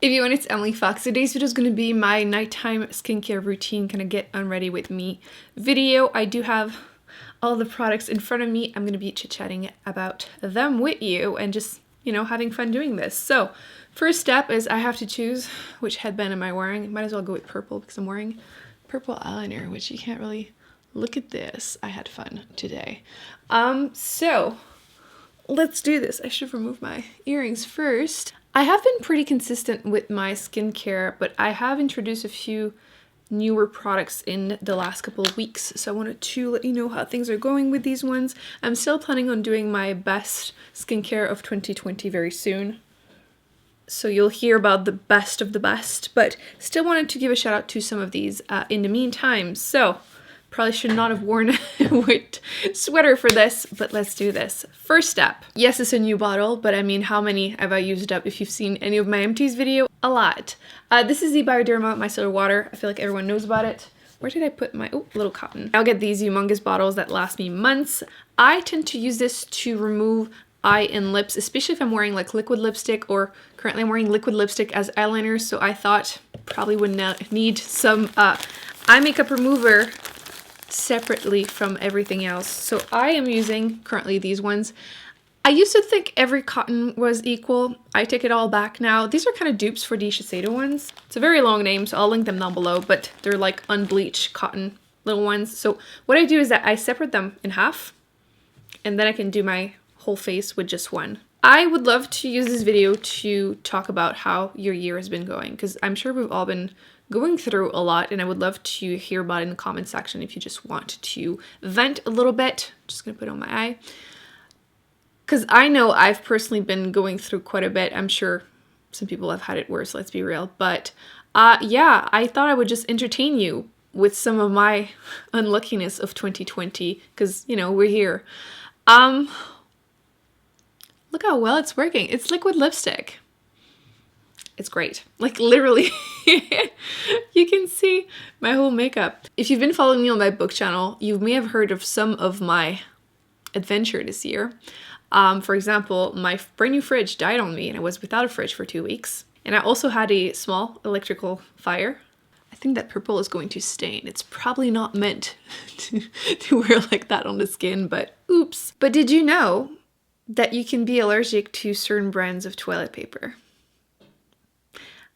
everyone, it's Emily Fox. Today's video is going to be my nighttime skincare routine, kind of get unready with me video. I do have all the products in front of me. I'm going to be chit-chatting about them with you and just, you know, having fun doing this. So first step is I have to choose which headband am I wearing. Might as well go with purple because I'm wearing purple eyeliner, which you can't really look at this. I had fun today. So let's do this. I should remove my earrings first. I have been pretty consistent with my skincare, but I have introduced a few newer products in the last couple of weeks, so I wanted to let you know how things are going with these ones. I'm still planning on doing my best skincare of 2020 very soon, so you'll hear about the best of the best, but still wanted to give a shout out to some of these in the meantime. So probably should not have worn a white sweater for this, but let's do this. First step. Yes, it's a new bottle, but I mean, how many have I used up? If you've seen any of my empties video, a lot. This is the Bioderma Micellar Water. I feel like everyone knows about it. Where did I put my, oh, little cotton. I'll get these humongous bottles that last me months. I tend to use this to remove eye and lips, especially if I'm wearing like liquid lipstick, or currently I'm wearing liquid lipstick as eyeliner, so I thought probably would need some eye makeup remover separately from everything else. So I am using currently these ones. I used to think every cotton was equal. I take it all back now. These are kind of dupes for the Shiseido ones. It's a very long name, so I'll link them down below, but they're like unbleached cotton little ones. So what I do is that I separate them in half, and then I can do my whole face with just one. I would love to use this video to talk about how your year has been going, because I'm sure we've all been going through a lot, and I would love to hear about it in the comment section if you just want to vent a little bit. Just gonna put it on my eye, because I know I've personally been going through quite a bit. I'm sure some people have had it worse, let's be real, but yeah, I thought I would just entertain you with some of my unluckiness of 2020, because, you know, we're here. Look how well it's working. It's liquid lipstick. It's great. Like literally, you can see my whole makeup. If you've been following me on my book channel, you may have heard of some of my adventure this year. For example, my brand new fridge died on me and I was without a fridge for 2 weeks. And I also had a small electrical fire. I think that purple is going to stain. It's probably not meant to wear like that on the skin, but oops. But did you know that you can be allergic to certain brands of toilet paper?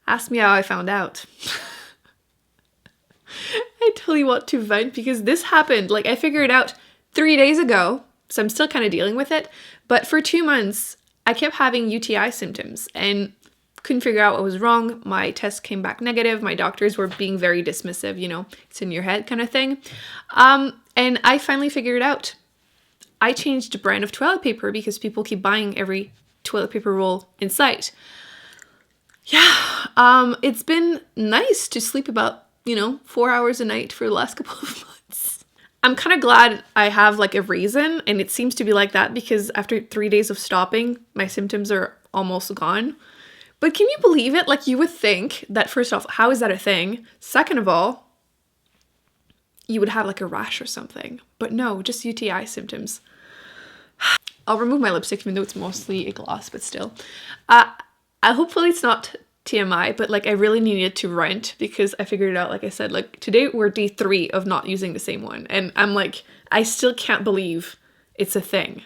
Ask me how I found out. I totally want to vent because this happened. Like, I figured it out 3 days ago, so I'm still kind of dealing with it. But for 2 months, I kept having UTI symptoms and couldn't figure out what was wrong. My test came back negative. My doctors were being very dismissive, you know, it's in your head kind of thing. And I finally figured it out. I changed the brand of toilet paper because people keep buying every toilet paper roll in sight. Yeah, it's been nice to sleep about, 4 hours a night for the last couple of months. I'm kind of glad I have like a reason, and it seems to be like that because after 3 days of stopping, my symptoms are almost gone. But can you believe it? Like, you would think that, first off, how is that a thing? Second of all, you would have like a rash or something. But no, just UTI symptoms. I'll remove my lipstick even though it's mostly a gloss, but still. Hopefully it's not TMI, but like I really needed to rent because I figured it out, like I said, like today we're day 3 of not using the same one. And I'm like, I still can't believe it's a thing.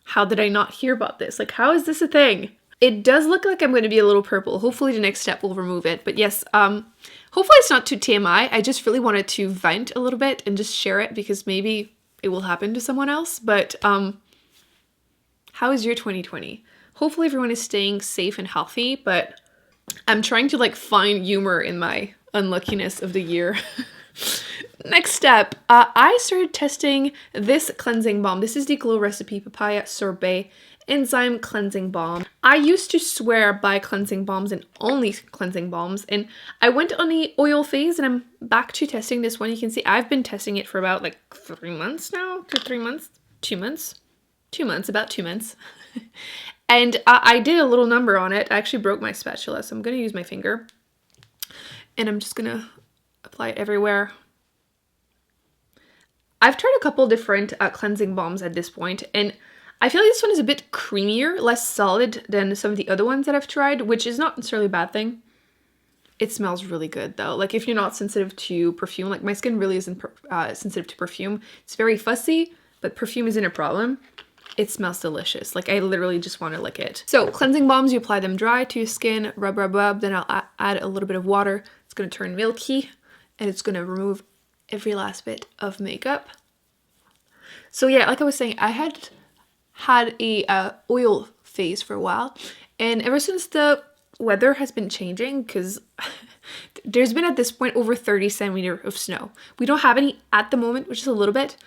How did I not hear about this? Like, how is this a thing? It does look like I'm going to be a little purple. Hopefully the next step will remove it. But yes, hopefully it's not too TMI. I just really wanted to vent a little bit and just share it because maybe it will happen to someone else. But how is your 2020? Hopefully everyone is staying safe and healthy, but I'm trying to like find humor in my unluckiness of the year. Next step, I started testing this cleansing balm. This is the Glow Recipe Papaya Sorbet Enzyme Cleansing Balm. I used to swear by cleansing balms and only cleansing balms, and I went on the oil phase and I'm back to testing this one. You can see I've been testing it for about like 3 months now, 2 months, 2 months, 2 months, about 2 months. And I did a little number on it. I actually broke my spatula, so I'm going to use my finger. And I'm just going to apply it everywhere. I've tried a couple different cleansing balms at this point, and I feel like this one is a bit creamier, less solid than some of the other ones that I've tried, which is not necessarily a bad thing. It smells really good though. Like if you're not sensitive to perfume, like my skin really isn't sensitive to perfume. It's very fussy, but perfume isn't a problem. It smells delicious. Like I literally just want to lick it. So cleansing balms, you apply them dry to your skin, rub, rub, rub. Then I'll add a little bit of water. It's going to turn milky and it's going to remove every last bit of makeup. So yeah, like I was saying, I had a oil phase for a while, and ever since the weather has been changing, because there's been at this point over 30 centimeters of snow. We don't have any at the moment, which is a little bit,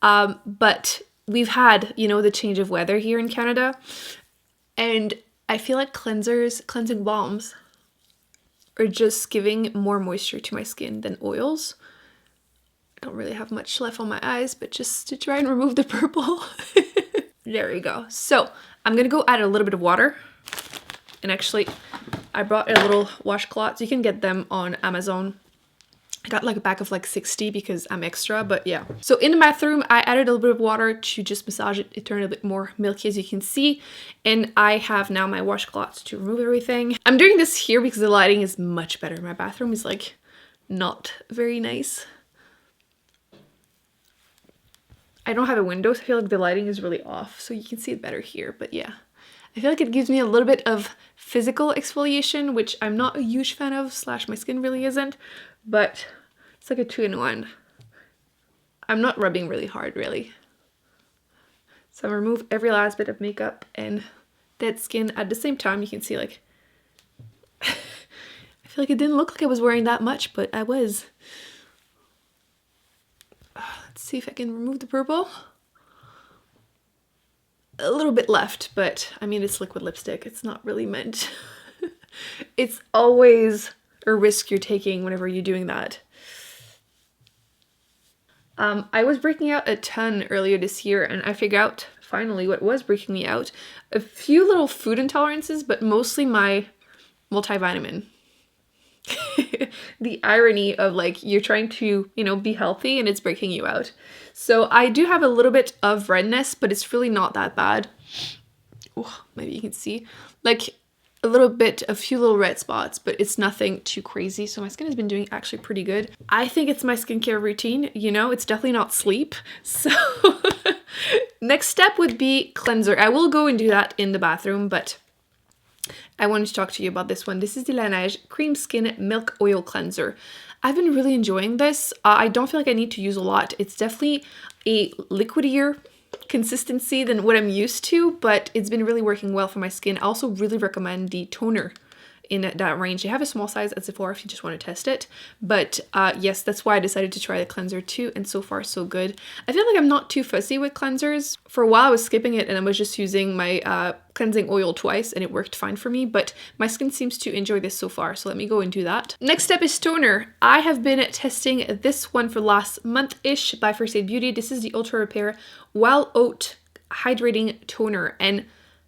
but we've had, you know, the change of weather here in Canada, and I feel like cleansing balms are just giving more moisture to my skin than oils. I don't really have much left on my eyes, but just to try and remove the purple. There we go. So I'm gonna go add a little bit of water. And actually, I brought a little washcloth. You can get them on Amazon. I got like a pack of like 60 because I'm extra, but yeah. So in the bathroom, I added a little bit of water to just massage it. It turned a bit more milky, as you can see. And I have now my washcloth to remove everything. I'm doing this here because the lighting is much better. My bathroom is like not very nice. I don't have a window, so I feel like the lighting is really off, so you can see it better here, but yeah. I feel like it gives me a little bit of physical exfoliation, which I'm not a huge fan of, slash my skin really isn't, but it's like a 2-in-1. I'm not rubbing really hard, really. So I remove every last bit of makeup and dead skin at the same time. You can see like, I feel like it didn't look like I was wearing that much, but I was. Let's see if I can remove the purple. A little bit left, but I mean, it's liquid lipstick. It's not really meant. It's always a risk you're taking whenever you're doing that. I was breaking out a ton earlier this year, and I figured out finally what was breaking me out. A few little food intolerances, but mostly my multivitamin. The irony of like you're trying to, you know, be healthy and it's breaking you out. So I do have a little bit of redness, but it's really not that bad. Oh, maybe you can see like a few little red spots, but it's nothing too crazy. So my skin has been doing actually pretty good. I think it's my skincare routine, you know, it's definitely not sleep. So next step would be cleanser. I will go and do that in the bathroom, but I wanted to talk to you about this one. This is the Laneige Cream Skin Milk Oil Cleanser. I've been really enjoying this. I don't feel like I need to use a lot. It's definitely a liquidier consistency than what I'm used to, but it's been really working well for my skin. I also really recommend the toner in that range. They have a small size at Sephora if you just want to test it. But yes, that's why I decided to try the cleanser too, and so far so good. I feel like I'm not too fussy with cleansers. For a while I was skipping it and I was just using my cleansing oil twice and it worked fine for me, but my skin seems to enjoy this so far, so let me go and do that. Next step is toner. I have been testing this one for last month-ish by First Aid Beauty. This is the Ultra Repair Wild Oat Hydrating Toner, and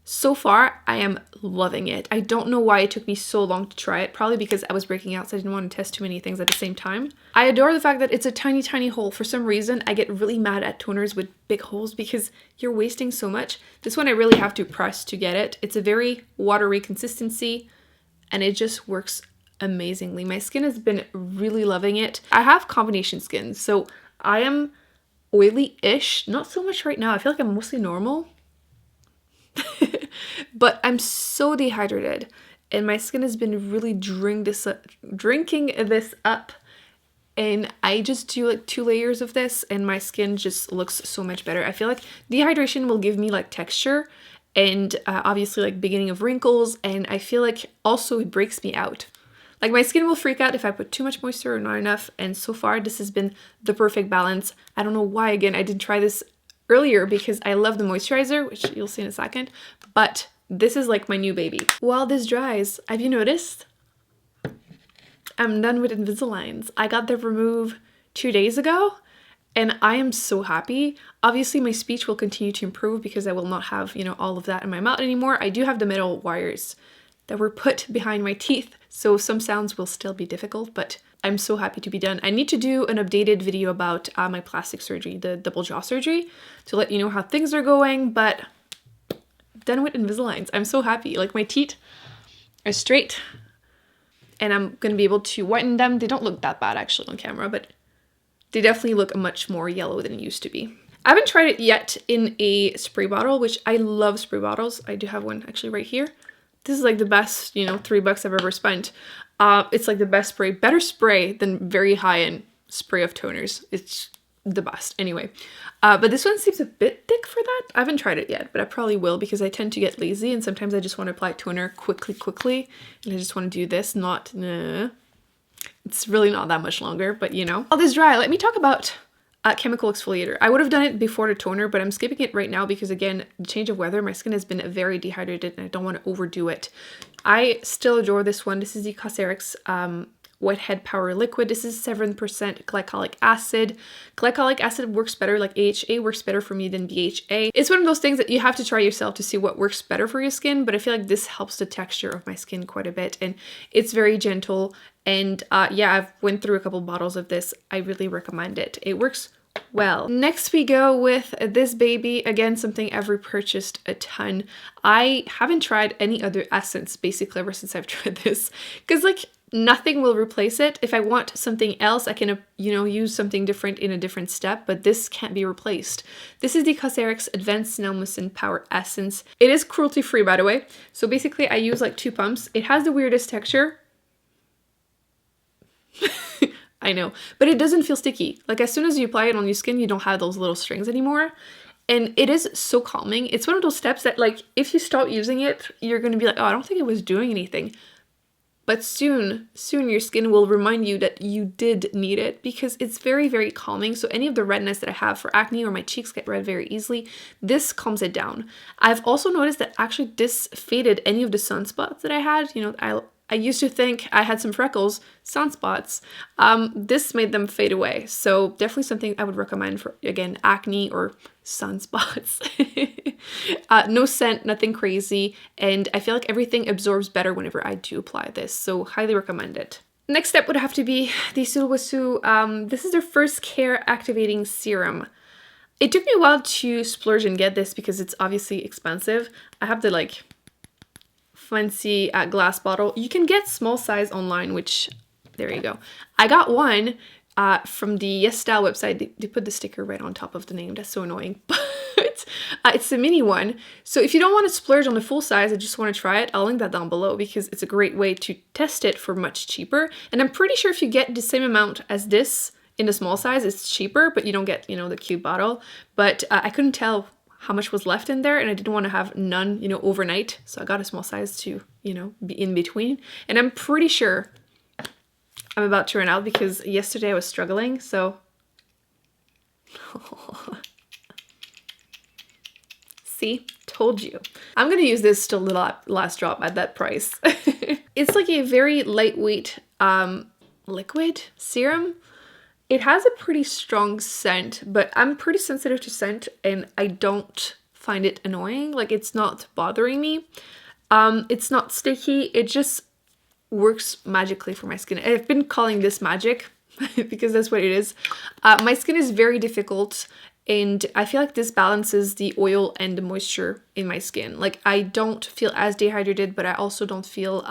so far, I am loving it. I don't know why it took me so long to try it. Probably because I was breaking out, so I didn't want to test too many things at the same time. I adore the fact that it's a tiny, tiny hole. For some reason, I get really mad at toners with big holes because you're wasting so much. This one I really have to press to get it. It's a very watery consistency, and it just works amazingly. My skin has been really loving it. I have combination skin, so I am oily-ish. Not so much right now. I feel like I'm mostly normal. But I'm so dehydrated and my skin has been really drinking this up, and I just do like 2 layers of this and my skin just looks so much better. I feel like dehydration will give me like texture and obviously like beginning of wrinkles, and I feel like also it breaks me out. Like my skin will freak out if I put too much moisture or not enough, and so far this has been the perfect balance. I don't know why, again, I did try this earlier because I love the moisturizer, which you'll see in a second, but this is like my new baby. While this dries, have you noticed? I'm done with Invisaligns. I got them removed 2 days ago and I am so happy. Obviously my speech will continue to improve because I will not have, you know, all of that in my mouth anymore. I do have the metal wires that were put behind my teeth, so some sounds will still be difficult, but I'm so happy to be done. I need to do an updated video about my plastic surgery, the double jaw surgery, to let you know how things are going, but done with Invisaligns. I'm so happy. Like my teeth are straight. and I'm going to be able to whiten them. They don't look that bad actually on camera, but they definitely look much more yellow than it used to be. I haven't tried it yet in a spray bottle, which I love spray bottles. I do have one actually right here. This is like the best, you know, $3 I've ever spent. It's like the best spray, better spray than very high-end spray of toners. It's the best anyway. But this one seems a bit thick for that. I haven't tried it yet, but I probably will because I tend to get lazy and sometimes I just want to apply toner quickly. And I just want to do this, not, nah. It's really not that much longer, but you know. All this dry, let me talk about chemical exfoliator. I would have done it before the toner, but I'm skipping it right now because again, the change of weather, my skin has been very dehydrated and I don't want to overdo it. I still adore this one. This is the Cosrx Whitehead Power Liquid. This is 7% glycolic acid. Glycolic acid works better, like AHA works better for me than BHA. It's one of those things that you have to try yourself to see what works better for your skin, but I feel like this helps the texture of my skin quite a bit and it's very gentle. And yeah, I've went through a couple bottles of this. I really recommend it. It works well. Next we go with this baby. Again, something I've repurchased a ton. I haven't tried any other essence basically ever since I've tried this because like nothing will replace it. If I want something else, I can, you know, use something different in a different step, but this can't be replaced. This is the Cosrx Advanced Nail Mucin Power Essence. It is cruelty free, by the way. So basically I use like 2 pumps. It has the weirdest texture. I know, but it doesn't feel sticky. Like as soon as you apply it on your skin, you don't have those little strings anymore. And it is so calming. It's one of those steps that like, if you stop using it, you're going to be like, oh, I don't think it was doing anything. But soon your skin will remind you that you did need it because it's very, very calming. So any of the redness that I have for acne or my cheeks get red very easily, this calms it down. I've also noticed that actually this faded any of the sunspots that I had. You know, I used to think I had some freckles, sunspots. This made them fade away. So definitely something I would recommend for, again, acne or sunspots. No scent, nothing crazy. And I feel like everything absorbs better whenever I do apply this. So highly recommend it. Next step would have to be the Sulwhasoo. This is their first care activating serum. It took me a while to splurge and get this because it's obviously expensive. I have the like fancy glass bottle. You can get small size online, which there you go. I got one from the Yes Style website. They put the sticker right on top of the name. That's so annoying. But it's a mini one. So if you don't want to splurge on the full size and just want to try it, I'll link that down below because it's a great way to test it for much cheaper. And I'm pretty sure if you get the same amount as this in the small size, it's cheaper, but you don't get, you know, the cute bottle. But I couldn't tell how much was left in there and I didn't want to have none, you know, overnight. So I got a small size to, you know, be in between. And I'm pretty sure I'm about to run out because yesterday I was struggling. So see, told you. I'm going to use this till the last drop at that price. It's like a very lightweight liquid serum. It has a pretty strong scent, but I'm pretty sensitive to scent and I don't find it annoying. Like it's not bothering me. It's not sticky. It just works magically for my skin. I've been calling this magic because that's what it is. My skin is very difficult and I feel like this balances the oil and the moisture in my skin. Like I don't feel as dehydrated, but I also don't feel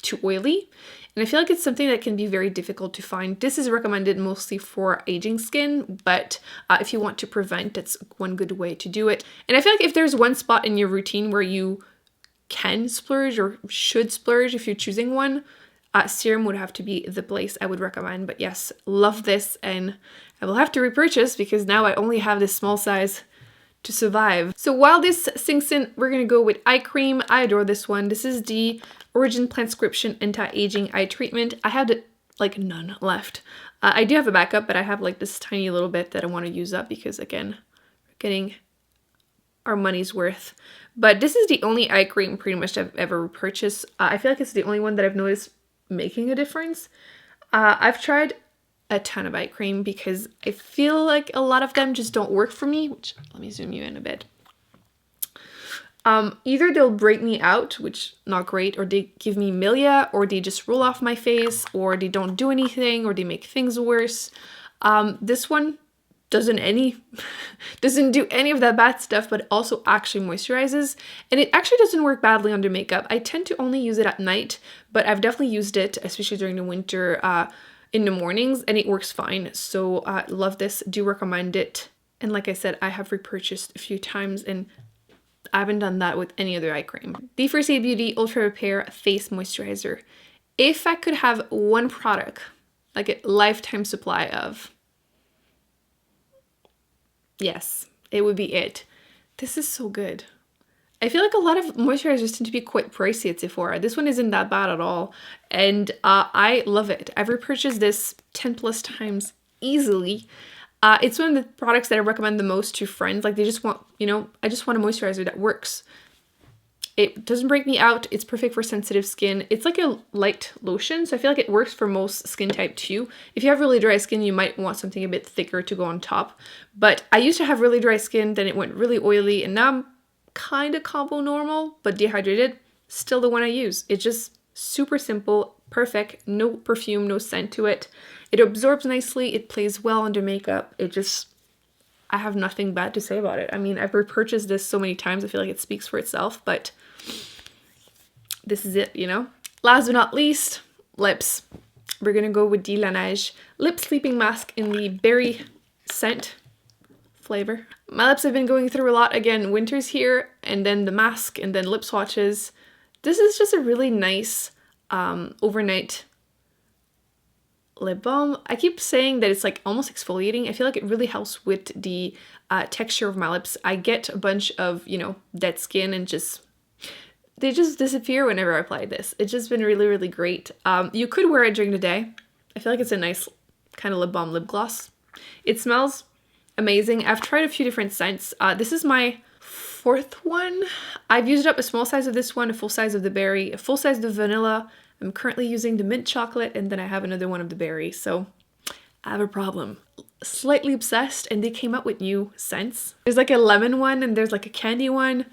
too oily. And I feel like it's something that can be very difficult to find. This is recommended mostly for aging skin, but if you want to prevent, that's one good way to do it. And I feel like if there's one spot in your routine where you can splurge or should splurge if you're choosing one, serum would have to be the place I would recommend. But yes, love this and I will have to repurchase because now I only have this small size to survive. So while this sinks in, we're gonna go with eye cream. I adore this one. This is the Origin Plantscription Anti-Aging Eye Treatment. I had like none left. I do have a backup, but I have like this tiny little bit that I want to use up because again, we're getting our money's worth. But this is the only eye cream pretty much I've ever purchased. I feel like it's the only one that I've noticed making a difference. I've tried a ton of eye cream because I feel like a lot of them just don't work for me, which let me zoom you in a bit. Either they'll break me out, which not great, or they give me milia, or they just roll off my face, or they don't do anything, or they make things worse. This one doesn't do any of that bad stuff, but also actually moisturizes. And it actually doesn't work badly under makeup. I tend to only use it at night, but I've definitely used it, especially during the winter, in the mornings, and it works fine. So I love this, do recommend it. And like I said, I have repurchased a few times, and I haven't done that with any other eye cream. The First Aid Beauty Ultra Repair Face Moisturizer. If I could have one product, like a lifetime supply of, yes, it would be it. This is so good. I feel like a lot of moisturizers tend to be quite pricey at Sephora. This one isn't that bad at all, and I love it. I've repurchased this 10 plus times easily. It's one of the products that I recommend the most to friends. Like, they just want, you know, I just want a moisturizer that works. It doesn't break me out. It's perfect for sensitive skin. It's like a light lotion, so I feel like it works for most skin type too. If you have really dry skin, you might want something a bit thicker to go on top. But I used to have really dry skin, then it went really oily, and now I'm kind of combo normal, but dehydrated. Still the one I use. It's just super simple, perfect, no perfume, no scent to it. It absorbs nicely, it plays well under makeup. I have nothing bad to say about it. I mean, I've repurchased this so many times, I feel like it speaks for itself, but this is it, you know? Last but not least, lips. We're gonna go with De La Neige Lip Sleeping Mask in the berry scent flavor. My lips have been going through a lot. Again, winter's here, and then the mask, and then lip swatches. This is just a really nice overnight lip balm. I keep saying that it's like almost exfoliating. I feel like it really helps with the texture of my lips. I get a bunch of, you know, dead skin, and they just disappear whenever I apply this. It's just been really, really great. You could wear it during the day. I feel like it's a nice kind of lip balm lip gloss. It smells amazing. I've tried a few different scents. This is my fourth one. I've used up a small size of this one, a full size of the berry, a full size of the vanilla. I'm currently using the mint chocolate, and then I have another one of the berry. So I have a problem. Slightly obsessed, and they came out with new scents. There's like a lemon one, and there's like a candy one.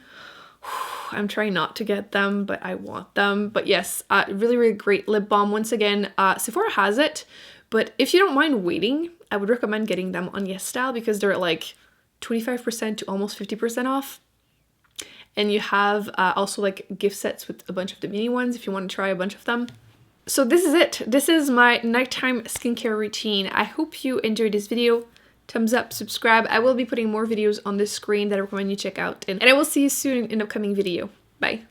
I'm trying not to get them, but I want them. But yes, really, really great lip balm. Once again, Sephora has it, but if you don't mind waiting, I would recommend getting them on YesStyle because they're at like 25% to almost 50% off. And you have also like gift sets with a bunch of the mini ones if you want to try a bunch of them. So this is it. This is my nighttime skincare routine. I hope you enjoyed this video. Thumbs up, subscribe. I will be putting more videos on this screen that I recommend you check out. And I will see you soon in an upcoming video. Bye.